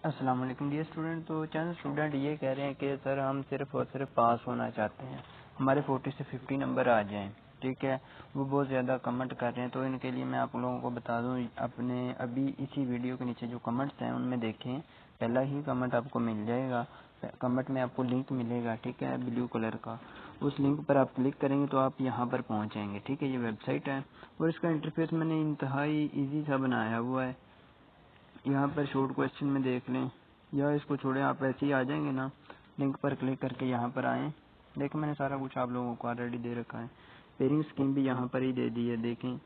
السلام علیکم dear student. تو چند اسٹوڈنٹ یہ کہہ رہے ہیں کہ سر ہم صرف اور صرف پاس ہونا چاہتے ہیں, ہمارے 40 سے 50 نمبر آ جائیں. ٹھیک ہے, وہ بہت زیادہ کمنٹ کر رہے ہیں. تو ان کے لیے میں آپ لوگوں کو بتا دوں, اپنے ابھی اسی ویڈیو کے نیچے جو کمنٹس ہیں ان میں دیکھیں, پہلا ہی کمنٹ آپ کو مل جائے گا. کمنٹ میں آپ کو لنک ملے گا, ٹھیک ہے, بلیو کلر کا. اس لنک پر آپ کلک کریں گے تو آپ یہاں پر پہنچ جائیں گے. ٹھیک ہے, یہ ویب سائٹ ہے اور اس کا انٹرفیس میں نے انتہائی ایزی سا بنایا ہوا ہے. یہاں پر شارٹ کویسچن میں دیکھ لیں, یا اس کو چھوڑیں, آپ ایسے ہی آ جائیں گے نا, لنک پر کلک کر کے یہاں پر آئیں. دیکھیں میں نے سارا کچھ آپ لوگوں کو آلریڈی دے رکھا ہے. پیرنگ اسکیم بھی یہاں پر ہی دے دی ہے. دیکھیں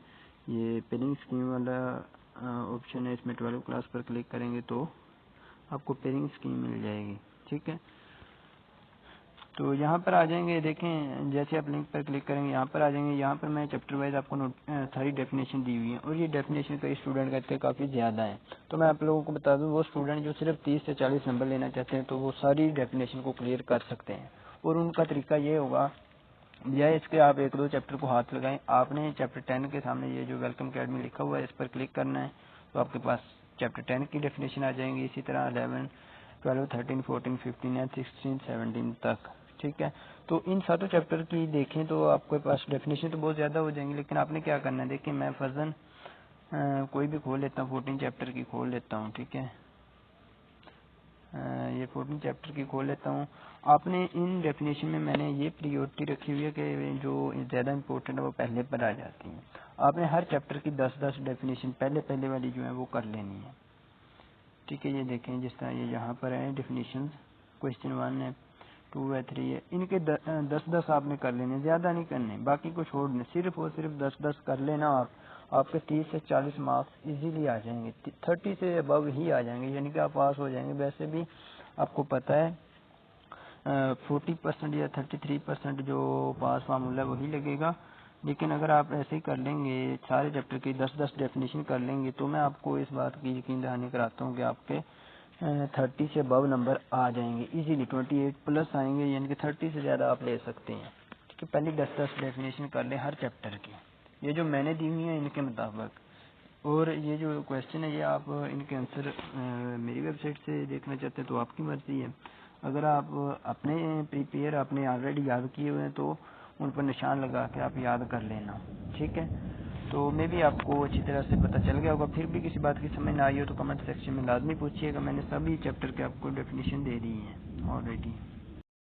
یہ پیرنگ اسکیم والا آپشن ہے, اس میں 12 کلاس پر کلک کریں گے تو آپ کو پیرنگ اسکیم مل جائے گی. ٹھیک ہے, تو یہاں پر آ جائیں گے. دیکھیں جیسے آپ لنک پر کلک کریں گے یہاں پر آ جائیں گے. یہاں پر میں چیپٹر وائز آپ کو ساری ڈیفینیشن دی ہوئی ہیں, اور یہ ڈیفینیشن کئی اسٹوڈنٹ کہتے ہیں کافی زیادہ ہیں. تو میں آپ لوگوں کو بتا دوں, وہ اسٹوڈنٹ جو صرف 30 سے 40 نمبر لینا چاہتے ہیں تو وہ ساری ڈیفینیشن کو کلیئر کر سکتے ہیں. اور ان کا طریقہ یہ ہوگا, بجائے اس کے آپ ایک دو چیپٹر کو ہاتھ لگائیں, آپ نے چیپٹر 10 کے سامنے یہ جو ویلکم اکیڈمی لکھا ہوا ہے اس پر کلک کرنا ہے, تو آپ کے پاس چیپٹر 10 کی ڈیفینیشن آ جائیں گی. اسی طرح 11, 12, 13, 14, 15 and 16, 17 تک. ٹھیک ہے, تو ان ساتوں چیپٹر کی دیکھیں تو آپ کے پاس ڈیفینیشن تو بہت زیادہ ہو جائیں گی, لیکن آپ نے کیا کرنا ہے. دیکھیں میں فرضاً کوئی بھی کھول لیتا ہوں, 14 چیپٹر کی کھول لیتا ہوں. ٹھیک ہے, یہ 14 چیپٹر کی کھول لیتا ہوں. آپ نے ان ڈیفینیشن میں نے یہ پریورٹی رکھی ہوئی ہے کہ جو زیادہ امپورٹنٹ ہے وہ پہلے پر آ جاتی ہیں. آپ نے ہر چیپٹر کی 10 ڈیفینیشن پہلے والی جو ہے وہ کر لینی ہے. ٹھیک ہے, یہ دیکھیں جس طرح یہ یہاں پر ہے ڈیفینیشن, کویسچن 1 ہے, 2 ہے, 3 ہے, ان کے 10 آپ نے کر لینے, زیادہ نہیں کرنے, باقی کو چھوڑ دیں. صرف اور صرف 10 کر لینا. آپ کے 30 سے 40 مارکس ایزیلی آ جائیں گے, 30 سے ابو ہی آ جائیں گے, یعنی کہ آپ پاس ہو جائیں گے. ویسے بھی آپ کو پتہ ہے 40% یا 33% جو پاس فارمولہ ہے وہی لگے گا. لیکن اگر آپ ایسے ہی کر لیں گے, سارے چیپٹر کی 10 ڈیفینیشن کر لیں گے, تو میں آپ کو اس بات کی یقین دہانی کراتا ہوں کہ آپ کے 30 سے ابو نمبر آ جائیں گے ایزیلی, 28 پلس آئیں گے, یعنی کہ 30 سے زیادہ آپ لے سکتے ہیں. ٹھیک ہے, پہلی 10 ڈیفینیشن کر لیں ہر چیپٹر کی, یہ جو میں نے دی ہوئی ہیں ان کے مطابق. اور یہ جو کویسچن ہے یہ آپ ان کے آنسر میری ویب سائٹ سے دیکھنا چاہتے ہیں تو آپ کی مرضی ہے. اگر آپ اپنے پریپیئر آپ نے آلریڈی یاد کیے ہوئے ہیں تو ان پر نشان لگا کے آپ یاد کر لینا. ٹھیک ہے, تو میں بھی آپ کو اچھی طرح سے پتہ چل گیا ہوگا. پھر بھی کسی بات کی سمجھ نہ آئی ہو تو کمنٹ سیکشن میں لازمی پوچھیے گا. میں نے سبھی چیپٹر کے آپ کو ڈیفینیشن دے دی ہیں آلریڈی.